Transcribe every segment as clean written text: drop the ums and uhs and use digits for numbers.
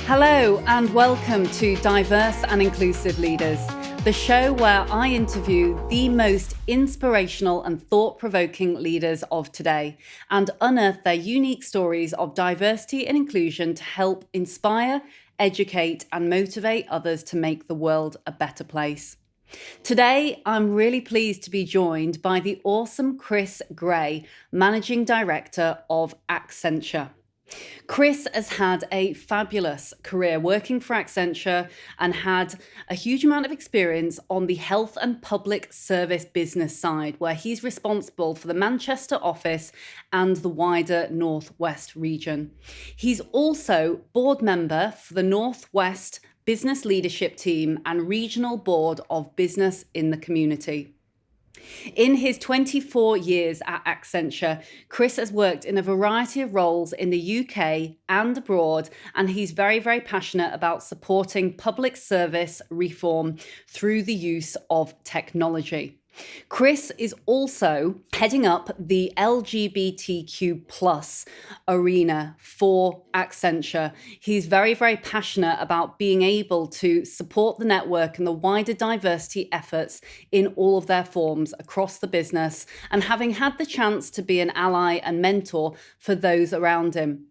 Hello and welcome to Diverse and Inclusive Leaders, the show where I interview the most inspirational and thought-provoking leaders of today and unearth their unique stories of diversity and inclusion to help inspire, educate and motivate others to make the world a better place. Today, I'm really pleased to be joined by the awesome Chris Gray, Managing Director of Accenture. Chris has had a fabulous career working for Accenture and had a huge amount of experience on the health and public service business side, where he's responsible for the Manchester office and the wider Northwest region. He's also board member for the Northwest Business Leadership Team and Regional Board of Business in the Community. In his 24 years at Accenture, Chris has worked in a variety of roles in the UK and abroad, and he's very, very passionate about supporting public service reform through the use of technology. Chris is also heading up the LGBTQ plus arena for Accenture. He's very, very passionate about being able to support the network and the wider diversity efforts in all of their forms across the business, and having had the chance to be an ally and mentor for those around him.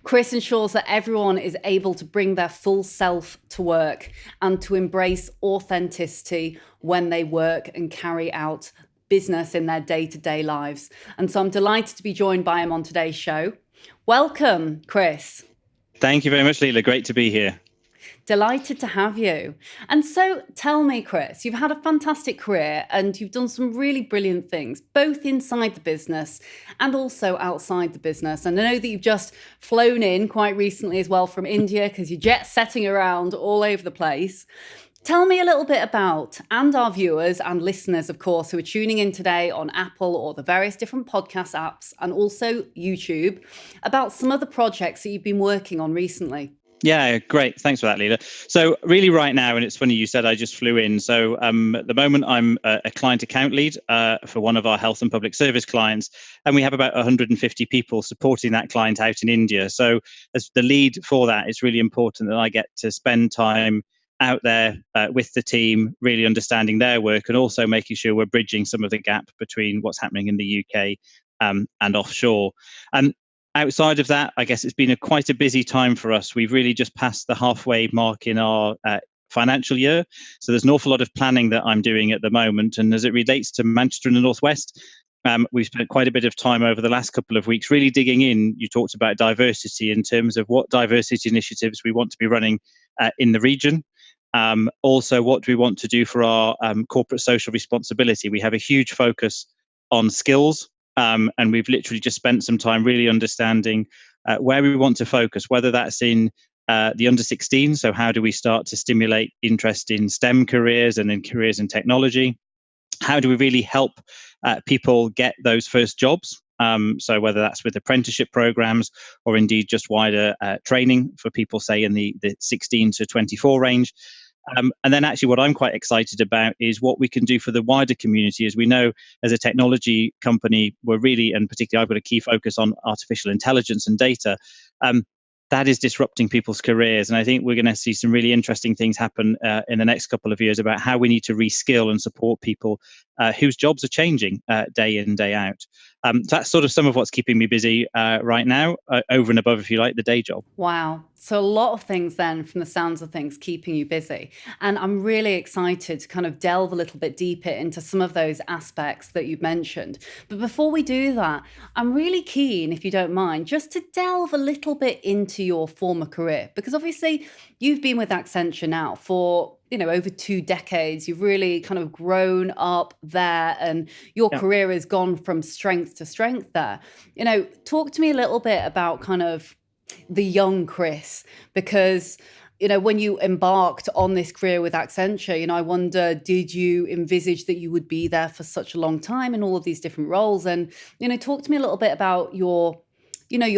Chris ensures that everyone is able to bring their full self to work and to embrace authenticity when they work and carry out business in their day-to-day lives. And so I'm delighted to be joined by him on today's show. Welcome, Chris. Thank you very much, Leila. Great to be here. Delighted to have you. And so tell me, Chris, you've had a fantastic career and you've done some really brilliant things, both inside the business and also outside the business. And I know that you've just flown in quite recently as well from India, because you're jet setting around all over the place. Tell me a little bit about, and our viewers and listeners, of course, who are tuning in today on Apple or the various different podcast apps and also YouTube, about some of the projects that you've been working on recently. Yeah, great. Thanks for that, Leila. So really right now, and it's funny you said I just flew in. So at the moment, I'm a client account lead for one of our health and public service clients. And we have about 150 people supporting that client out in India. So as the lead for that, it's really important that I get to spend time out there with the team, really understanding their work and also making sure we're bridging some of the gap between what's happening in the UK and offshore. And outside of that, I guess it's been quite a busy time for us. We've really just passed the halfway mark in our financial year. So there's an awful lot of planning that I'm doing at the moment. And as it relates to Manchester and the Northwest, we've spent quite a bit of time over the last couple of weeks really digging in. You talked about diversity in terms of what diversity initiatives we want to be running in the region. Also, what do we want to do for our corporate social responsibility? We have a huge focus on skills. And we've literally just spent some time really understanding where we want to focus, whether that's in the under 16. So how do we start to stimulate interest in STEM careers and in careers in technology? How do we really help people get those first jobs? So whether that's with apprenticeship programs or indeed just wider training for people, say, in the 16 to 24 range. And then actually what I'm quite excited about is what we can do for the wider community. As we know, as a technology company, we're really, and particularly I've got a key focus on artificial intelligence and data. That is disrupting people's careers. And I think we're going to see some really interesting things happen in the next couple of years about how we need to reskill and support people whose jobs are changing day in, day out. That's sort of some of what's keeping me busy right now, over and above, if you like, the day job. Wow. So a lot of things then, from the sounds of things, keeping you busy. And I'm really excited to kind of delve a little bit deeper into some of those aspects that you've mentioned. But before we do that, I'm really keen, if you don't mind, just to delve a little bit into your former career, because obviously you've been with Accenture now for over 2 decades. You've really kind of grown up there and your career has gone from strength to strength there. Talk to me a little bit about kind of the young Chris, because when you embarked on this career with Accenture, I wonder, did you envisage that you would be there for such a long time in all of these different roles? And, talk to me a little bit about your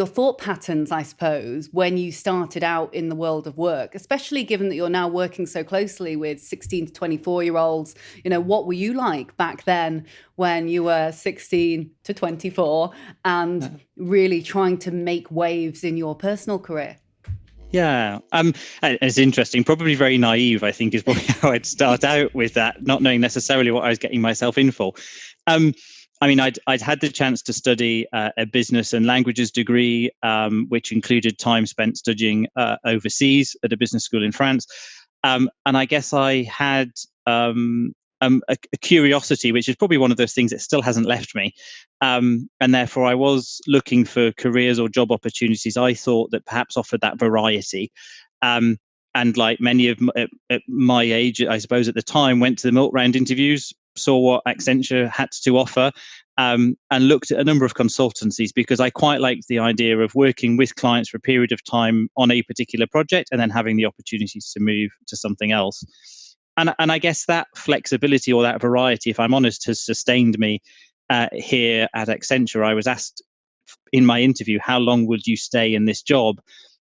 thought patterns, I suppose, when you started out in the world of work, especially given that you're now working so closely with 16 to 24-year-olds. What were you like back then when you were 16 to 24 and really trying to make waves in your personal career? Yeah, and it's interesting. Probably very naive, I think, is probably how I'd start out with that, not knowing necessarily what I was getting myself in for. Um, I mean, I'd had the chance to study a business and languages degree, which included time spent studying overseas at a business school in France. And I guess I had a curiosity, which is probably one of those things that still hasn't left me. And therefore, I was looking for careers or job opportunities I thought that perhaps offered that variety. Um, and like many of at my age, I suppose at the time, went to the milk round interviews, saw what Accenture had to offer, and looked at a number of consultancies because I quite liked the idea of working with clients for a period of time on a particular project and then having the opportunities to move to something else. And I guess that flexibility or that variety, if I'm honest, has sustained me here at Accenture. I was asked in my interview, how long would you stay in this job?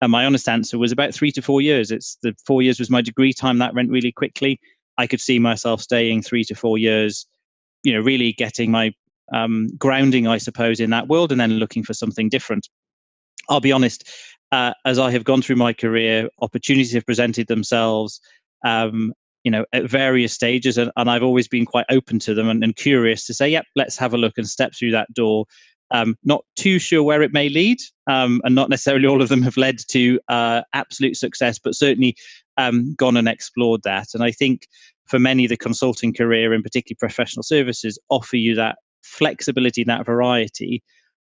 And my honest answer was about 3 to 4 years. It's the 4 years was my degree time. That went really quickly. I could see myself staying 3 to 4 years, really getting my grounding, I suppose, in that world and then looking for something different. I'll be honest, as I have gone through my career, opportunities have presented themselves, at various stages, and I've always been quite open to them and curious to say, yep, let's have a look and step through that door. Not too sure where it may lead, and not necessarily all of them have led to absolute success, but certainly gone and explored that. And I think for many, the consulting career, and particularly professional services, offer you that flexibility, that variety,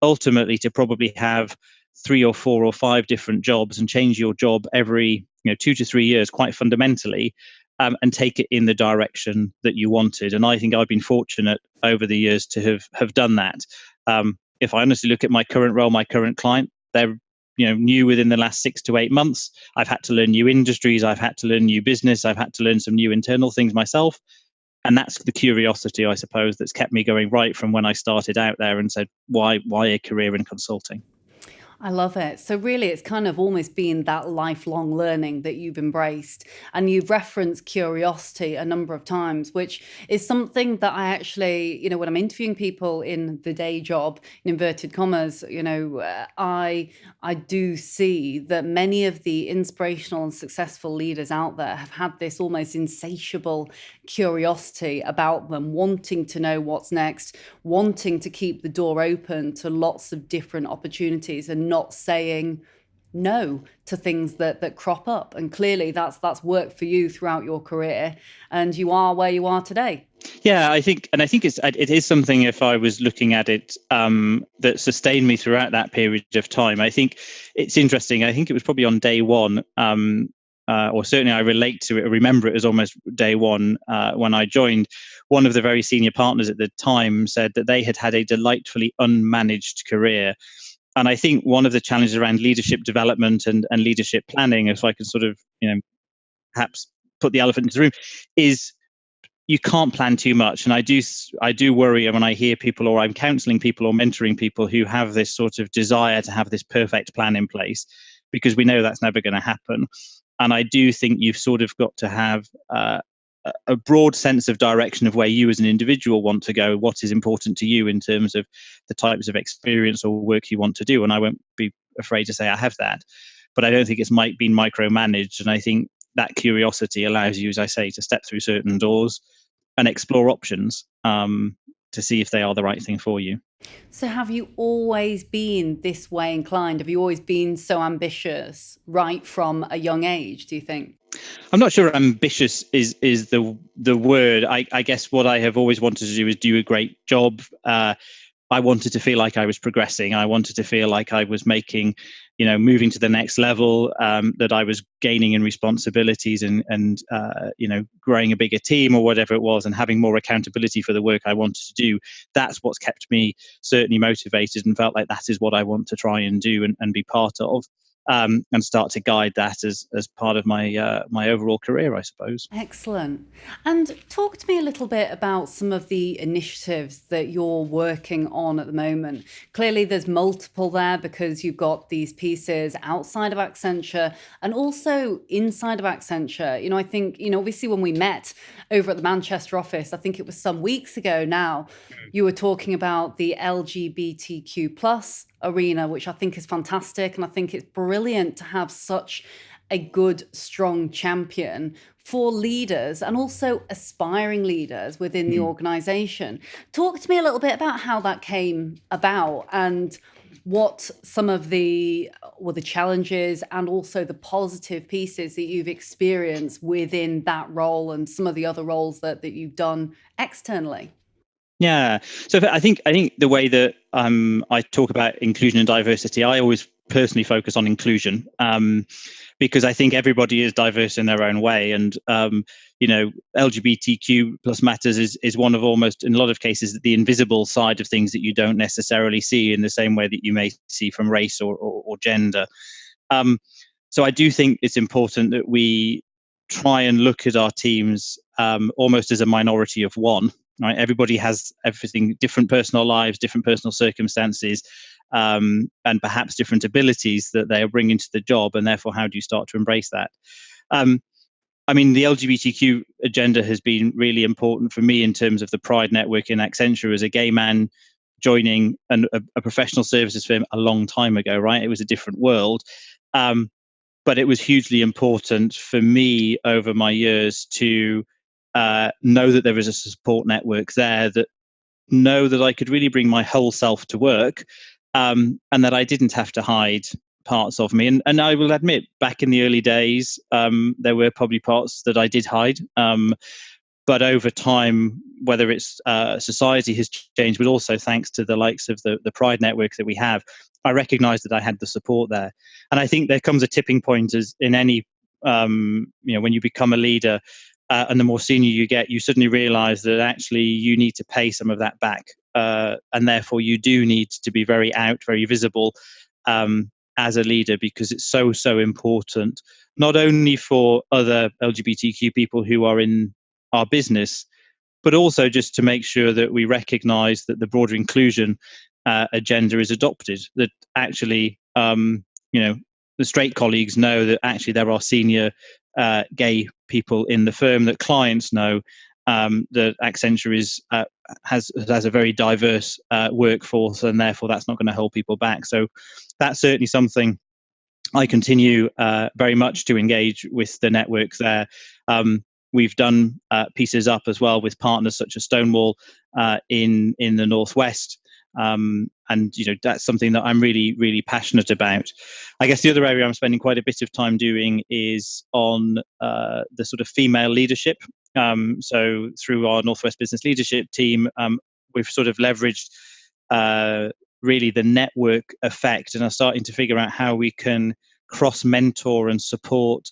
ultimately to probably have 3 or 4 or 5 different jobs and change your job every 2 to 3 years quite fundamentally, and take it in the direction that you wanted. And I think I've been fortunate over the years to have done that. If I honestly look at my current role, my current client, they're new within the last 6 to 8 months. I've had to learn new industries, I've had to learn new business, I've had to learn some new internal things myself. And that's the curiosity, I suppose, that's kept me going right from when I started out there and said, why a career in consulting? I love it. So really, it's kind of almost been that lifelong learning that you've embraced. And you've referenced curiosity a number of times, which is something that I actually, when I'm interviewing people in the day job, in inverted commas, I do see that many of the inspirational and successful leaders out there have had this almost insatiable curiosity about them, wanting to know what's next, wanting to keep the door open to lots of different opportunities and not saying no to things that crop up. And clearly that's worked for you throughout your career, and you are where you are today. Yeah, I think it is something. If I was looking at it, that sustained me throughout that period of time. I think it's interesting. I think it was probably on day one, or certainly I relate to it. I remember it as almost day one when I joined. One of the very senior partners at the time said that they had had a delightfully unmanaged career. And I think one of the challenges around leadership development and leadership planning, if I can sort of, perhaps put the elephant into the room, is you can't plan too much. And I do worry when I hear people, or I'm counseling people or mentoring people who have this sort of desire to have this perfect plan in place, because we know that's never going to happen. And I do think you've sort of got to have a broad sense of direction of where you as an individual want to go, what is important to you in terms of the types of experience or work you want to do. And I won't be afraid to say I have that, but I don't think it's been micromanaged. And I think that curiosity allows you, as I say, to step through certain doors and explore options, to see if they are the right thing for you. So have you always been this way inclined? Have you always been so ambitious right from a young age, do you think? I'm not sure ambitious is the word. I guess what I have always wanted to do is do a great job. I wanted to feel like I was progressing. I wanted to feel like I was making, moving to the next level, that I was gaining in responsibilities and growing a bigger team or whatever it was, and having more accountability for the work I wanted to do. That's what's kept me certainly motivated and felt like that is what I want to try and do and be part of. And start to guide that as part of my overall career, I suppose. Excellent. And talk to me a little bit about some of the initiatives that you're working on at the moment. Clearly, there's multiple there because you've got these pieces outside of Accenture and also inside of Accenture. I think, obviously when we met over at the Manchester office, I think it was some weeks ago now, you were talking about the LGBTQ plus arena, which I think is fantastic. And I think it's brilliant to have such a good, strong champion for leaders and also aspiring leaders within the organization. Talk to me a little bit about how that came about and what some of the challenges and also the positive pieces that you've experienced within that role and some of the other roles that you've done externally. Yeah. So I think the way that I talk about inclusion and diversity, I always personally focus on inclusion, because I think everybody is diverse in their own way, and LGBTQ plus matters is one of, almost in a lot of cases, the invisible side of things that you don't necessarily see in the same way that you may see from race or gender. Um, so I do think it's important that we try and look at our teams almost as a minority of one. Right? Everybody has everything, different personal lives, different personal circumstances, and perhaps different abilities that they are bringing to the job. And therefore, how do you start to embrace that? I mean, the LGBTQ agenda has been really important for me in terms of the Pride Network in Accenture as a gay man joining a professional services firm a long time ago, right? It was a different world. But it was hugely important for me over my years to know that there was a support network there, that know that I could really bring my whole self to work, and that I didn't have to hide parts of me. And I will admit, back in the early days, there were probably parts that I did hide. But over time, whether it's society has changed, but also thanks to the likes of the Pride Network that we have, I recognized that I had the support there. And I think there comes a tipping point, as in any, when you become a leader, and the more senior you get, you suddenly realize that actually you need to pay some of that back. And therefore you do need to be very out, very visible, as a leader, because it's so, so important, not only for other LGBTQ people who are in our business, but also just to make sure that we recognize that the broader inclusion agenda is adopted, that actually, the straight colleagues know that actually there are senior gay people in the firm, that clients know that Accenture has a very diverse workforce, and therefore that's not going to hold people back. So that's certainly something I continue very much to engage with the networks there. We've done pieces up as well with partners such as Stonewall in the Northwest. And that's something that I'm really, really passionate about. I guess the other area I'm spending quite a bit of time doing is on the sort of female leadership. So through our Northwest Business Leadership team, we've sort of leveraged really the network effect, and are starting to figure out how we can cross mentor and support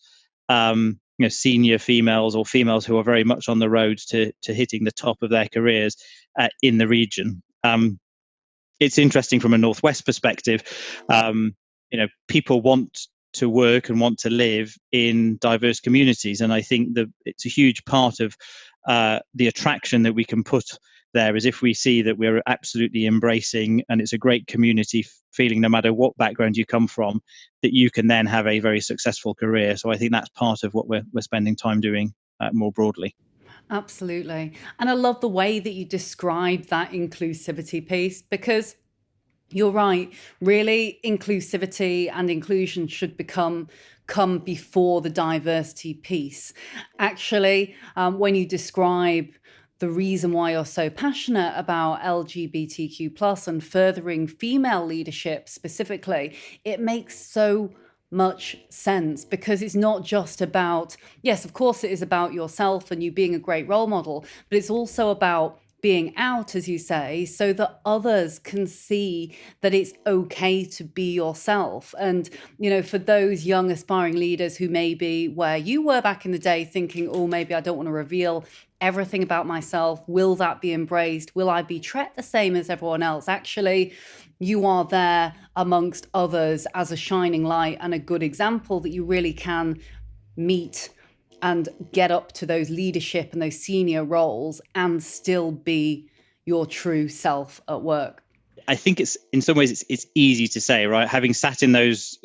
senior females, or females who are very much on the road to hitting the top of their careers in the region. It's interesting from a Northwest perspective. People want to work and want to live in diverse communities, and I think that it's a huge part of the attraction that we can put there, is if we see that we're absolutely embracing, and it's a great community feeling, no matter what background you come from, that you can then have a very successful career. So I think that's part of what we're spending time doing more broadly. Absolutely. And I love the way that you describe that inclusivity piece, because you're right. Really, inclusivity and inclusion should come before the diversity piece. Actually, when you describe the reason why you're so passionate about LGBTQ plus and furthering female leadership specifically, it makes so much sense, because it's not just about, yes, of course, it is about yourself and you being a great role model, but it's also about being out, as you say, so that others can see that it's okay to be yourself. And, for those young aspiring leaders who may be where you were back in the day, thinking, oh, maybe I don't want to reveal everything about myself. Will that be embraced? Will I be treated the same as everyone else? Actually, you are there amongst others as a shining light and a good example that you really can meet and get up to those leadership and those senior roles and still be your true self at work. I think it's, in some ways, it's easy to say, right? Having sat in those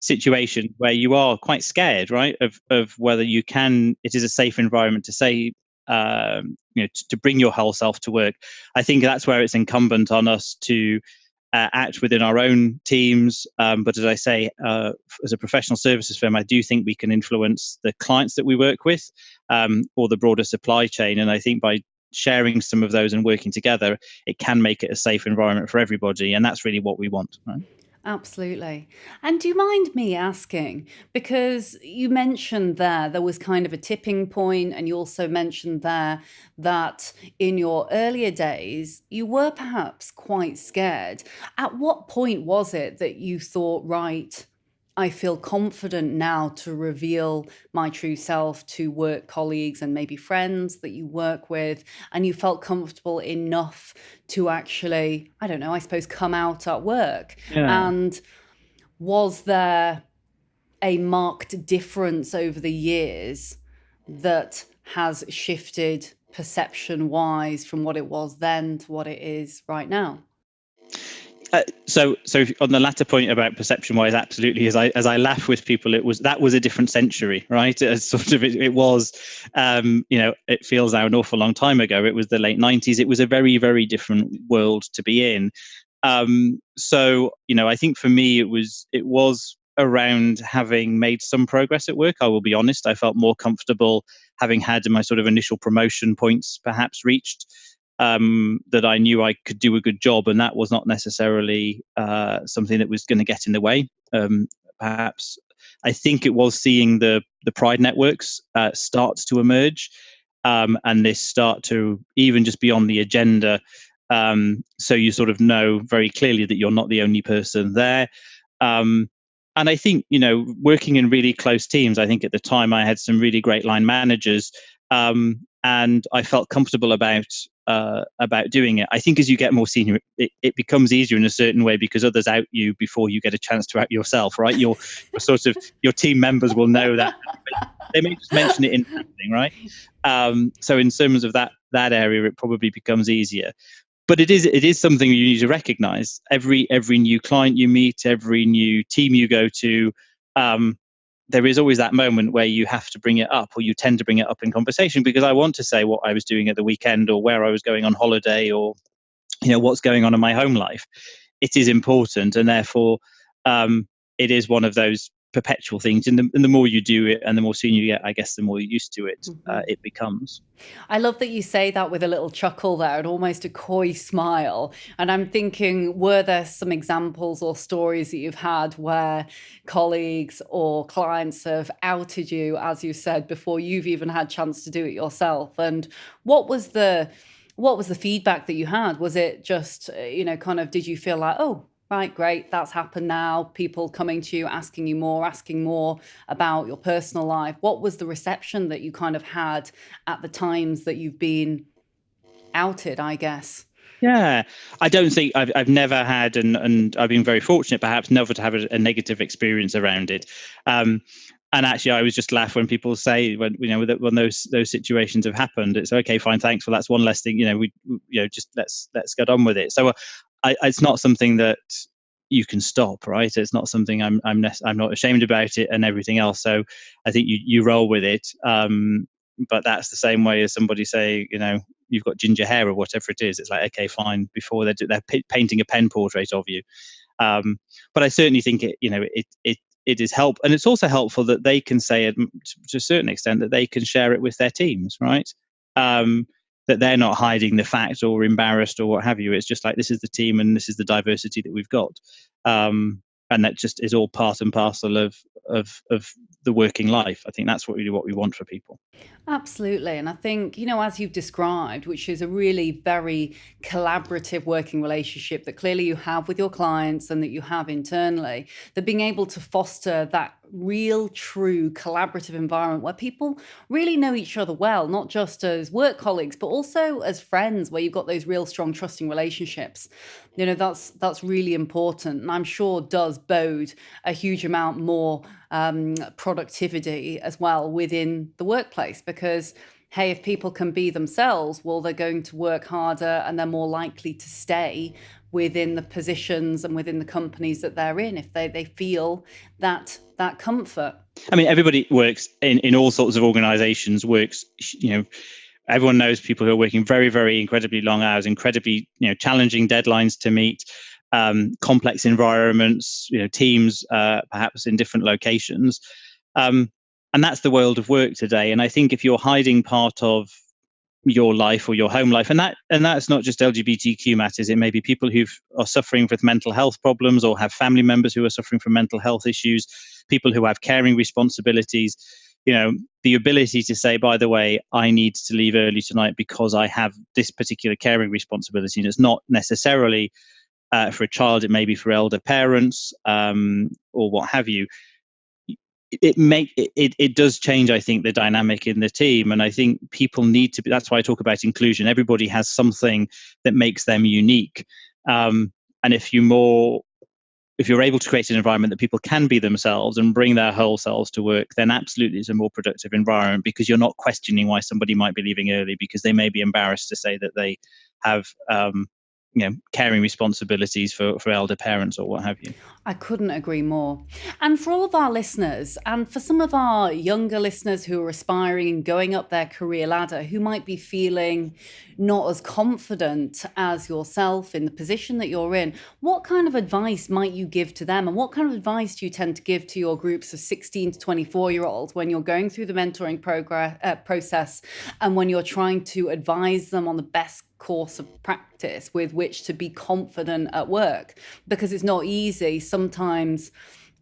situations where you are quite scared, right, of whether it is a safe environment to say, to bring your whole self to work. I think that's where it's incumbent on us to act within our own teams. But as I say, as a professional services firm, I do think we can influence the clients that we work with, or the broader supply chain. And I think by sharing some of those and working together, it can make it a safe environment for everybody. And that's really what we want, right? Absolutely. And do you mind me asking, because you mentioned there was kind of a tipping point, and you also mentioned there that in your earlier days, you were perhaps quite scared. At what point was it that you thought, right, I feel confident now to reveal my true self to work colleagues and maybe friends that you work with, and you felt comfortable enough to actually, I don't know, I suppose, come out at work? Yeah. And was there a marked difference over the years that has shifted perception wise from what it was then to what it is right now? So on the latter point about perception-wise, absolutely. As I laugh with people, that was a different century, right? It was, it feels now an awful long time ago. It was the late 90s. It was a very, very different world to be in. So I think for me, it was around having made some progress at work. I will be honest. I felt more comfortable having had my sort of initial promotion points perhaps reached. That I knew I could do a good job, and that was not necessarily something that was going to get in the way. Perhaps I think it was seeing the pride networks start to emerge, and this start to even just be on the agenda. So you sort of know very clearly that you're not the only person there. And I think, working in really close teams, I think at the time I had some really great line managers, and I felt comfortable about doing it. I think as you get more senior, it becomes easier in a certain way because others out you before you get a chance to out yourself, right? Your team members will know that. They may just mention it in passing, right? So in terms of that area, it probably becomes easier. But it is something you need to recognize. Every new client you meet, every new team you go to, there is always that moment where you have to bring it up, or you tend to bring it up in conversation, because I want to say what I was doing at the weekend, or where I was going on holiday, or what's going on in my home life. It is important, and therefore it is one of those perpetual things. And the more you do it, and the more senior you get, I guess, the more you're used to it, it becomes. I love that you say that with a little chuckle there and almost a coy smile. And I'm thinking, were there some examples or stories that you've had where colleagues or clients have outed you, as you said, before you've even had a chance to do it yourself? And what was the feedback that you had? Was it just, kind of, did you feel like, oh, right, great, that's happened now, people coming to you, asking more about your personal life? What was the reception that you kind of had at the times that you've been outed, I guess? Yeah, I don't think I've never had, and I've been very fortunate, perhaps, never to have a negative experience around it. And actually, I always just laugh when people say, when those situations have happened, it's okay, fine, thanks. Well, that's one less thing. We just let's get on with it. So it's not something that you can stop, right? It's not something I'm not ashamed about it and everything else. So I think you roll with it. But that's the same way as somebody say, you've got ginger hair or whatever it is. It's like, okay, fine. Before they're painting a pen portrait of you. But I certainly think it is help, and it's also helpful that they can say it to a certain extent, that they can share it with their teams, right? That they're not hiding the fact or embarrassed or what have you. It's just like, this is the team and this is the diversity that we've got, and that just is all part and parcel of the working life. I think that's what we want for people. Absolutely. And I think, as you've described, which is a really very collaborative working relationship that clearly you have with your clients and that you have internally, that being able to foster that real, true collaborative environment where people really know each other well, not just as work colleagues, but also as friends, where you've got those real strong, trusting relationships. That's really important, and I'm sure does bode a huge amount more productivity as well within the workplace, because hey, if people can be themselves, well, they're going to work harder and they're more likely to stay within the positions and within the companies that they're in if they feel that comfort. I mean, everybody works in all sorts of organizations, everyone knows people who are working very, very incredibly long hours, incredibly, challenging deadlines to meet. complex environments, teams, perhaps in different locations. And that's the world of work today. And I think if you're hiding part of your life or your home life, and that's not just LGBTQ matters, it may be people who are suffering with mental health problems or have family members who are suffering from mental health issues, people who have caring responsibilities. The ability to say, by the way, I need to leave early tonight because I have this particular caring responsibility, and it's not necessarily for a child, it may be for elder parents, or what have you. It does change, I think, the dynamic in the team. And I think people need to be, that's why I talk about inclusion. Everybody has something that makes them unique. And if you're able to create an environment that people can be themselves and bring their whole selves to work, then absolutely it's a more productive environment, because you're not questioning why somebody might be leaving early because they may be embarrassed to say that they have caring responsibilities for elder parents or what have you. I couldn't agree more. And for all of our listeners, and for some of our younger listeners who are aspiring and going up their career ladder, who might be feeling not as confident as yourself in the position that you're in, what kind of advice might you give to them? And what kind of advice do you tend to give to your groups of 16 to 24-year-olds when you're going through the mentoring process, and when you're trying to advise them on the best course of practice with which to be confident at work? Because it's not easy sometimes.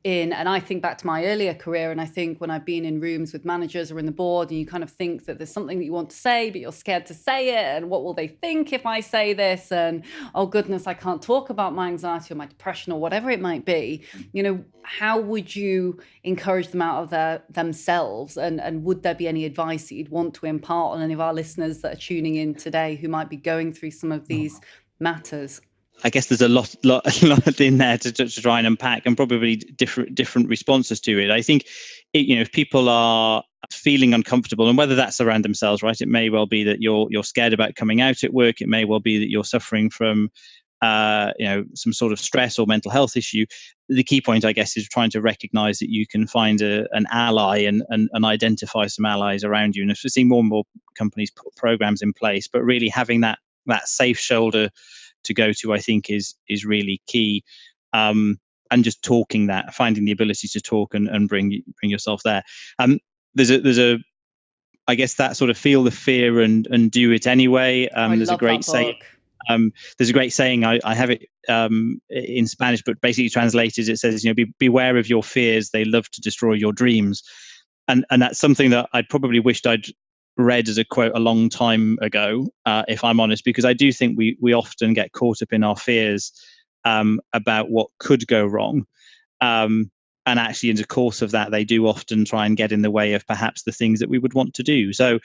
And I think back to my earlier career, and I think when I've been in rooms with managers or in the board, and you kind of think that there's something that you want to say, but you're scared to say it, and what will they think if I say this, and oh goodness, I can't talk about my anxiety or my depression or whatever it might be. How would you encourage them out of themselves, and would there be any advice that you'd want to impart on any of our listeners that are tuning in today who might be going through some of these matters? I guess there's a lot in there to try and unpack, and probably different responses to it. I think, if people are feeling uncomfortable, and whether that's around themselves, right? It may well be that you're scared about coming out at work. It may well be that you're suffering from, some sort of stress or mental health issue. The key point, I guess, is trying to recognise that you can find an ally and identify some allies around you. And we're seeing more and more companies put programs in place, but really having that safe shoulder to go to, I think, is really key. And just finding the ability to talk and bring yourself there. There's a I guess that sort of feel the fear and do it anyway. There's a great saying. There's a great saying. I have it in Spanish, but basically translated, it says, beware of your fears. They love to destroy your dreams. And that's something that I probably wished I'd read as a quote a long time ago, if I'm honest, because I do think we often get caught up in our fears about what could go wrong. And actually, in the course of that, they do often try and get in the way of perhaps the things that we would want to do. So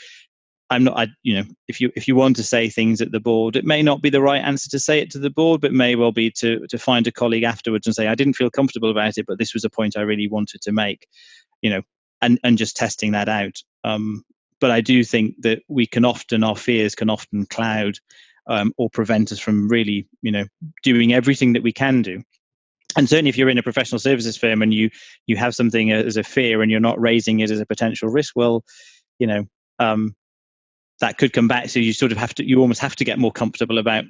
if you want to say things at the board, it may not be the right answer to say it to the board, but may well be to find a colleague afterwards and say, I didn't feel comfortable about it, but this was a point I really wanted to make, and just testing that out. But I do think that our fears can often cloud or prevent us from really, doing everything that we can do. And certainly if you're in a professional services firm and you have something as a fear and you're not raising it as a potential risk, well, that could come back. So you almost have to get more comfortable about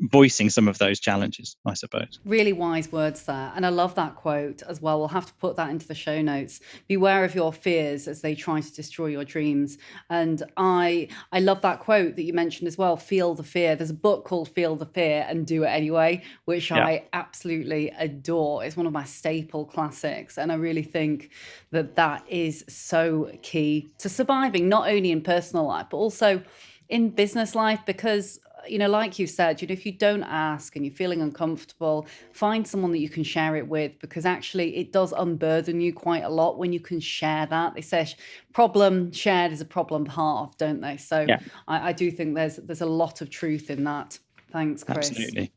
voicing some of those challenges, I suppose. Really wise words there. And I love that quote as well. We'll have to put that into the show notes. Beware of your fears as they try to destroy your dreams. And I love that quote that you mentioned as well. Feel the fear. There's a book called Feel the Fear and Do It Anyway, which I absolutely adore. It's one of my staple classics. And I really think that is so key to surviving, not only in personal life, but also in business life, because like you said, if you don't ask and you're feeling uncomfortable, find someone that you can share it with, because actually it does unburden you quite a lot when you can share that. They say problem shared is a problem halved, don't they? So I do think there's a lot of truth in that. Thanks, Chris. Absolutely.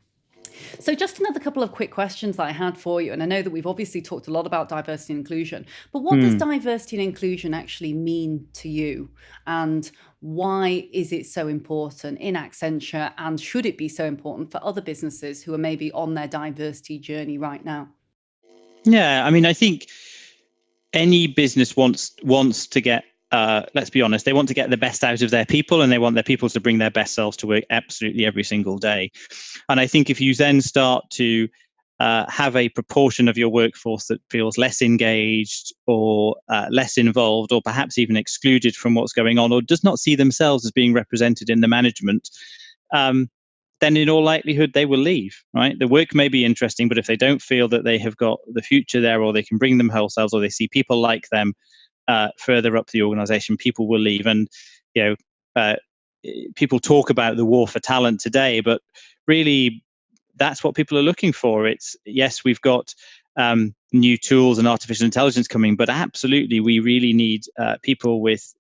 So just another couple of quick questions that I had for you. And I know that we've obviously talked a lot about diversity and inclusion, but what does diversity and inclusion actually mean to you? And why is it so important in Accenture? And should it be so important for other businesses who are maybe on their diversity journey right now? Yeah, I mean, I think any business wants to get let's be honest, they want to get the best out of their people, and they want their people to bring their best selves to work absolutely every single day. And I think if you then start to have a proportion of your workforce that feels less engaged or less involved, or perhaps even excluded from what's going on, or does not see themselves as being represented in the management, then in all likelihood they will leave, right? The work may be interesting, but if they don't feel that they have got the future there, or they can bring them whole selves, or they see people like them further up the organization, people will leave. And, you know, people talk about the war for talent today, but really that's what people are looking for. It's, yes, we've got new tools and artificial intelligence coming, but absolutely we really need people with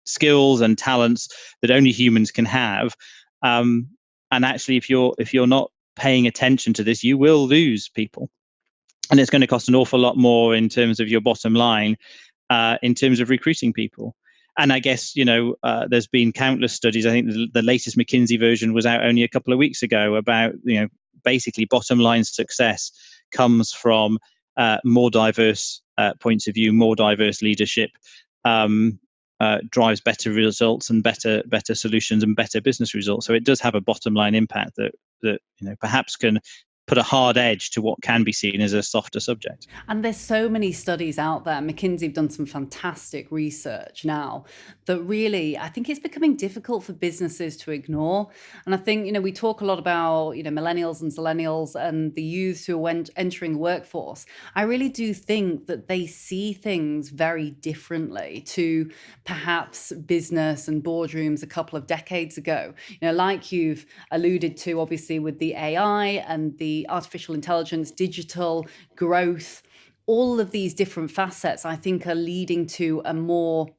skills and talents that only humans can have. And actually, if you're not paying attention to this, you will lose people, and it's going to cost an awful lot more in terms of your bottom line, in terms of recruiting people. And I guess, there's been countless studies. I think the latest McKinsey version was out only a couple of weeks ago about, basically bottom line success comes from more diverse points of view, more diverse leadership, drives better results and better solutions and better business results. So it does have a bottom line impact that perhaps can put a hard edge to what can be seen as a softer subject. And there's so many studies out there. McKinsey have done some fantastic research now that really, I think it's becoming difficult for businesses to ignore. And I think, we talk a lot about, millennials and zillennials and the youths who are entering the workforce. I really do think that they see things very differently to perhaps business and boardrooms a couple of decades ago. Like you've alluded to, obviously, with the AI and the artificial intelligence, digital growth, all of these different facets, I think, are leading to a more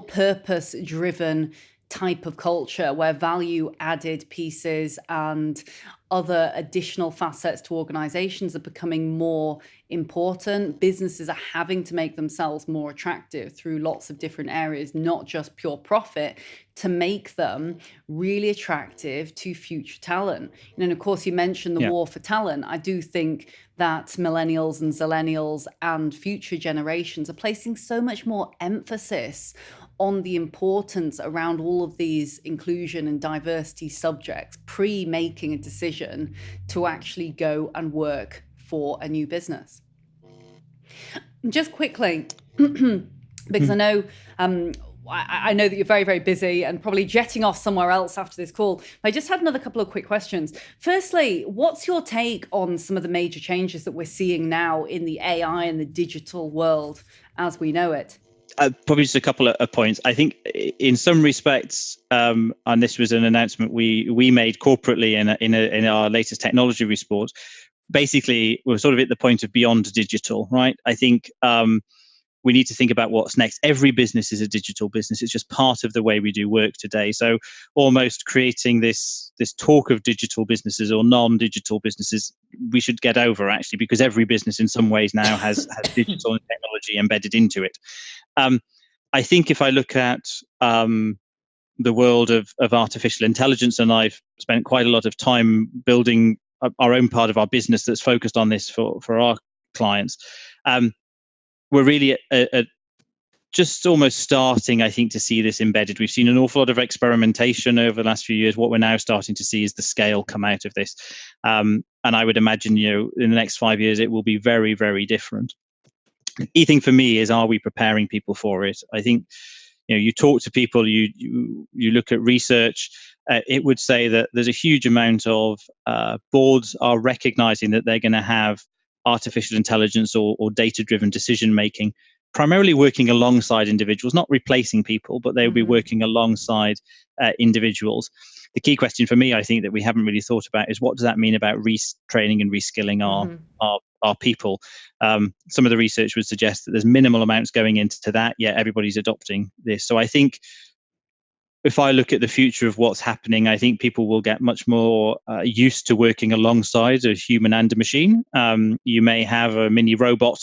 purpose-driven type of culture where value-added pieces and other additional facets to organizations are becoming more important. Businesses are having to make themselves more attractive through lots of different areas, not just pure profit, to make them really attractive to future talent. And of course, you mentioned the war for talent. I do think that millennials and zillennials and future generations are placing so much more emphasis on the importance around all of these inclusion and diversity subjects pre-making a decision to actually go and work for a new business. Just quickly, because I know that you're very, very busy and probably jetting off somewhere else after this call. I just had another couple of quick questions. Firstly, what's your take on some of the major changes that we're seeing now in the AI and the digital world as we know it? Probably just a couple of points. I think in some respects, and this was an announcement we made corporately in our latest technology report. Basically, we're sort of at the point of beyond digital, right? I think we need to think about what's next. Every business is a digital business. It's just part of the way we do work today. So almost creating this talk of digital businesses or non-digital businesses, we should get over, actually, because every business in some ways now has digital and technology embedded into it. I think if I look at the world of artificial intelligence, and I've spent quite a lot of time building our own part of our business that's focused on this for our clients, we're really at just almost starting, I think, to see this embedded. We've seen an awful lot of experimentation over the last few years. What we're now starting to see is the scale come out of this. And I would imagine, in the next 5 years, it will be very, very different. The key thing for me is, are we preparing people for it? I think, you talk to people, you look at research, it would say that there's a huge amount of boards are recognizing that they're going to have artificial intelligence or data-driven decision making, primarily working alongside individuals, not replacing people, but they will be working alongside individuals. The key question for me, I think, that we haven't really thought about is, what does that mean about retraining and reskilling our people? Some of the research would suggest that there's minimal amounts going into that, yet everybody's adopting this. So I think if I look at the future of what's happening, I think people will get much more used to working alongside a human and a machine. You may have a mini robot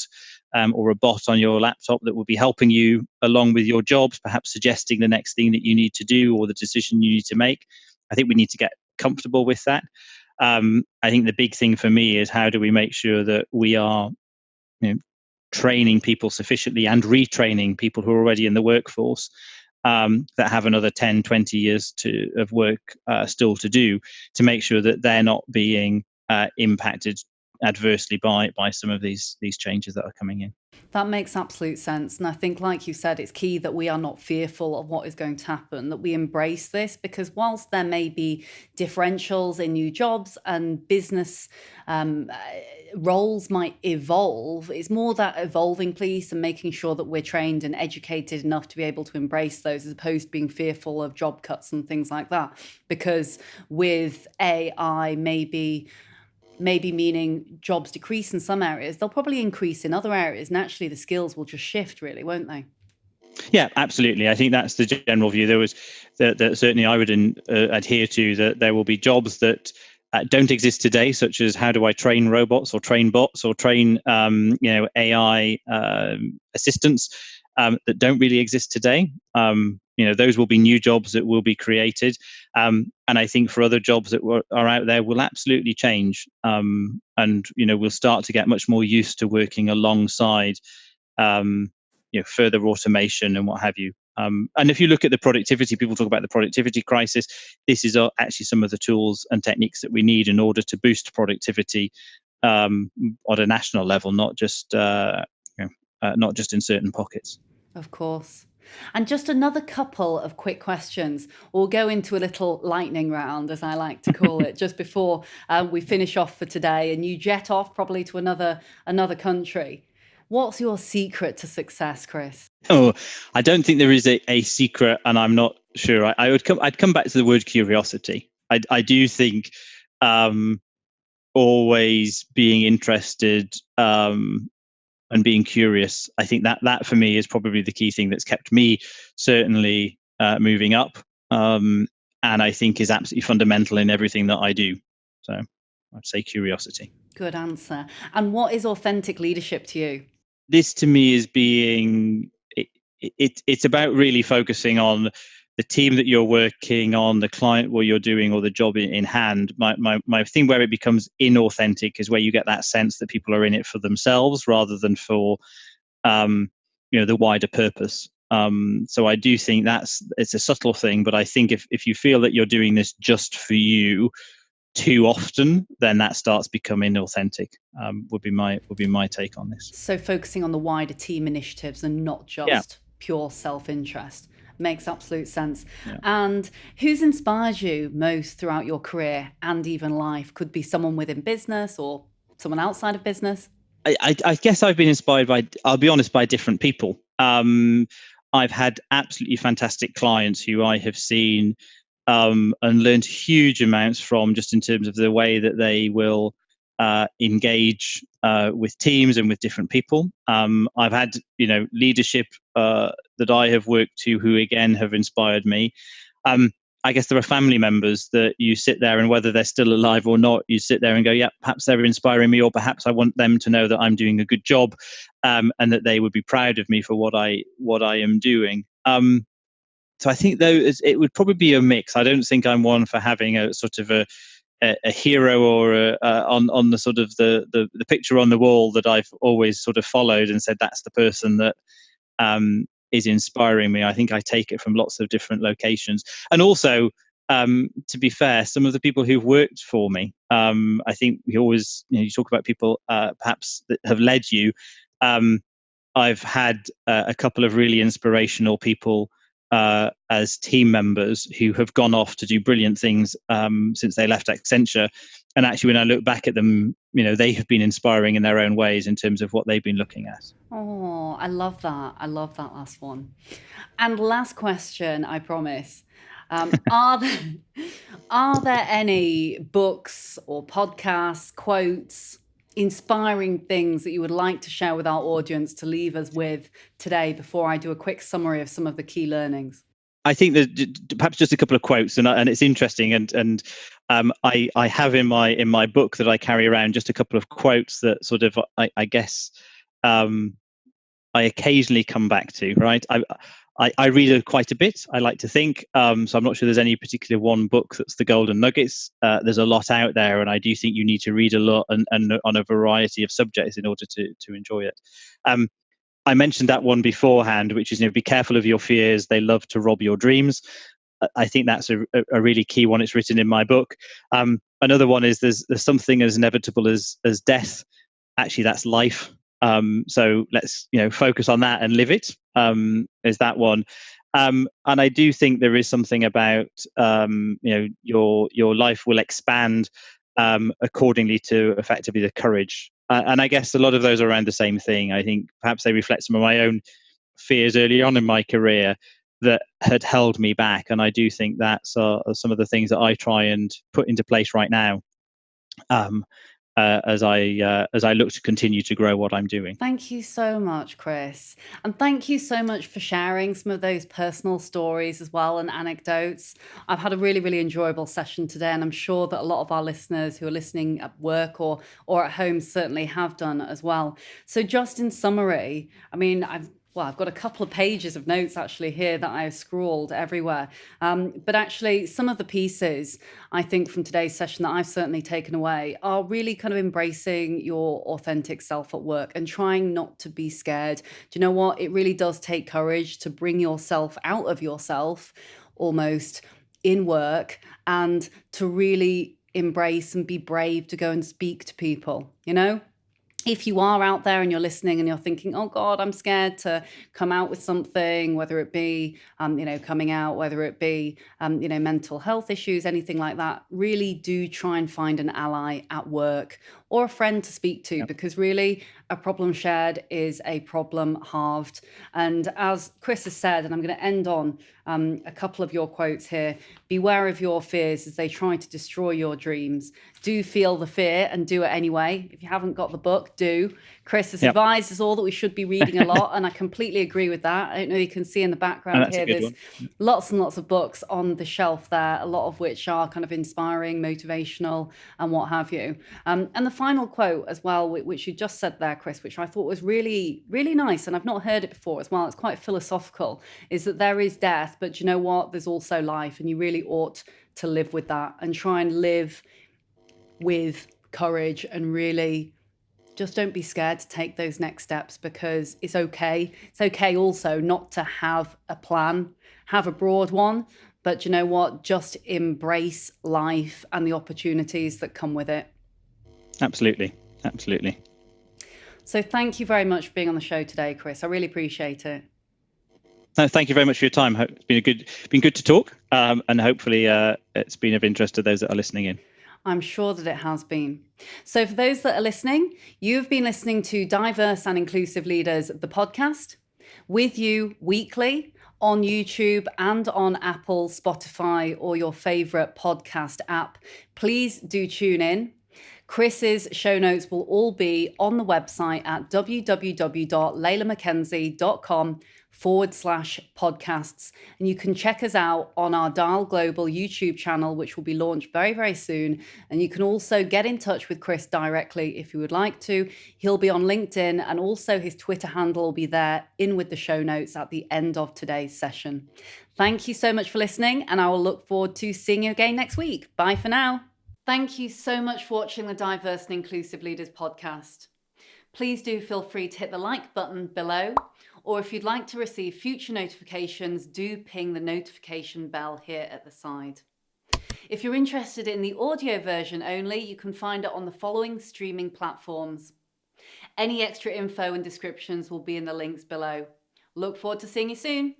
or a bot on your laptop that will be helping you along with your jobs, perhaps suggesting the next thing that you need to do or the decision you need to make. I think we need to get comfortable with that. I think the big thing for me is, how do we make sure that we are training people sufficiently and retraining people who are already in the workforce, that have another 10, 20 years of work still to do, to make sure that they're not being impacted adversely by some of these changes that are coming in. That makes absolute sense. And I think, like you said, it's key that we are not fearful of what is going to happen, that we embrace this, because whilst there may be differentials in new jobs and business roles might evolve, it's more that evolving piece and making sure that we're trained and educated enough to be able to embrace those, as opposed to being fearful of job cuts and things like that. Because with AI, maybe meaning jobs decrease in some areas, they'll probably increase in other areas. Naturally, the skills will just shift, really, won't they? Yeah, absolutely. I think that's the general view. There was that certainly I would adhere to, that there will be jobs that don't exist today, such as how do I train robots or train bots or train AI assistants that don't really exist today. Those will be new jobs that will be created, and I think for other jobs that are out there will absolutely change, and we'll start to get much more used to working alongside further automation and what have you. And if you look at the productivity, people talk about the productivity crisis. This is actually some of the tools and techniques that we need in order to boost productivity on a national level, not just in certain pockets. Of course. And just another couple of quick questions. We'll go into a little lightning round, as I like to call it, just before we finish off for today and you jet off probably to another country. What's your secret to success, Chris? Oh, I don't think there is a secret, and I'm not sure. I'd come back to the word curiosity. I do think always being interested and being curious. I think that for me is probably the key thing that's kept me certainly moving up, and I think is absolutely fundamental in everything that I do. So I'd say curiosity. Good answer. And what is authentic leadership to you? This to me is it's about really focusing on the team that you're working on, the client what you're doing, or the job in hand. My thing where it becomes inauthentic is where you get that sense that people are in it for themselves rather than for the wider purpose. So I do think it's a subtle thing, but I think if you feel that you're doing this just for you too often, then that starts becoming inauthentic. Would be my take on this. So focusing on the wider team initiatives and not just pure self-interest makes absolute sense. Yeah. And who's inspired you most throughout your career and even life? Could be someone within business or someone outside of business. I guess I've been inspired by, I'll be honest, by different people. I've had absolutely fantastic clients who I have seen and learned huge amounts from, just in terms of the way that they will engage with teams and with different people. I've had leadership that I have worked to who again have inspired me. I guess there are family members that you sit there, and whether they're still alive or not, you sit there and go, yeah, perhaps they're inspiring me, or perhaps I want them to know that I'm doing a good job, and that they would be proud of me for what I am doing. So I think though it would probably be a mix. I don't think I'm one for having a sort of a hero or on the sort of the picture on the wall that I've always sort of followed and said that's the person that is inspiring me. I think I take it from lots of different locations, and also to be fair, some of the people who've worked for me. I think we always you talk about people perhaps that have led you. I've had a couple of really inspirational people as team members who have gone off to do brilliant things since they left Accenture. And actually, when I look back at them, they have been inspiring in their own ways in terms of what they've been looking at. Oh, I love that. I love that last one. And last question, I promise. Are there any books or podcasts, quotes, inspiring things that you would like to share with our audience to leave us with today before I do a quick summary of some of the key learnings? I think that perhaps just a couple of quotes, and it's interesting, and I have in my book that I carry around just a couple of quotes that sort of I guess I occasionally come back to. Right, I read quite a bit, I like to think. So I'm not sure there's any particular one book that's the golden nuggets. There's a lot out there, and I do think you need to read a lot and on a variety of subjects in order to enjoy it. I mentioned that one beforehand, which is, be careful of your fears. They love to rob your dreams. I think that's a really key one. It's written in my book. Another one is there's something as inevitable as death. Actually, that's life. So let's focus on that and live it. Is that one? And I do think there is something about your life will expand accordingly to effectively the courage. And I guess a lot of those are around the same thing. I think perhaps they reflect some of my own fears early on in my career that had held me back. And I do think that's some of the things that I try and put into place right now. As I look to continue to grow what I'm doing. Thank you so much, Chris. And thank you so much for sharing some of those personal stories as well and anecdotes. I've had a really, really enjoyable session today, and I'm sure that a lot of our listeners who are listening at work or at home certainly have done as well. So just in summary, I mean, I've got a couple of pages of notes actually here that I've scrawled everywhere. But actually, some of the pieces I think from today's session that I've certainly taken away are really kind of embracing your authentic self at work and trying not to be scared. Do you know what? It really does take courage to bring yourself out of yourself almost in work and to really embrace and be brave to go and speak to people, If you are out there and you're listening and you're thinking, oh God, I'm scared to come out with something, whether it be, coming out, whether it be, mental health issues, anything like that, really do try and find an ally at work or a friend to speak to, because really a problem shared is a problem halved. And as Chris has said, and I'm going to end on a couple of your quotes here, beware of your fears as they try to destroy your dreams. Do feel the fear and do it anyway. If you haven't got the book, do. Chris has advised us all that we should be reading a lot, and I completely agree with that. I don't know if you can see in the background here, there's lots and lots of books on the shelf there, a lot of which are kind of inspiring, motivational, and what have you. And the final quote as well, which you just said there, Chris, which I thought was really, really nice, and I've not heard it before as well, it's quite philosophical, is that there is death, but you know what? There's also life, and you really ought to live with that and try and live with courage and really just don't be scared to take those next steps, because it's okay. It's okay also not to have a plan, have a broad one, but you know what? Just embrace life and the opportunities that come with it. Absolutely. Absolutely. So thank you very much for being on the show today, Chris. I really appreciate it. No, thank you very much for your time. It's been good to talk, and hopefully it's been of interest to those that are listening in. I'm sure that it has been. So for those that are listening, you've been listening to Diverse and Inclusive Leaders, the podcast, with you weekly on YouTube and on Apple, Spotify, or your favorite podcast app. Please do tune in. Chris's show notes will all be on the website at www.leilamckenzie.com/podcasts. And you can check us out on our Dial Global YouTube channel, which will be launched very, very soon. And you can also get in touch with Chris directly if you would like to. He'll be on LinkedIn, and also his Twitter handle will be there in with the show notes at the end of today's session. Thank you so much for listening, and I will look forward to seeing you again next week. Bye for now. Thank you so much for watching the Diverse and Inclusive Leaders podcast. Please do feel free to hit the like button below, or if you'd like to receive future notifications, do ping the notification bell here at the side. If you're interested in the audio version only, you can find it on the following streaming platforms. Any extra info and descriptions will be in the links below. Look forward to seeing you soon.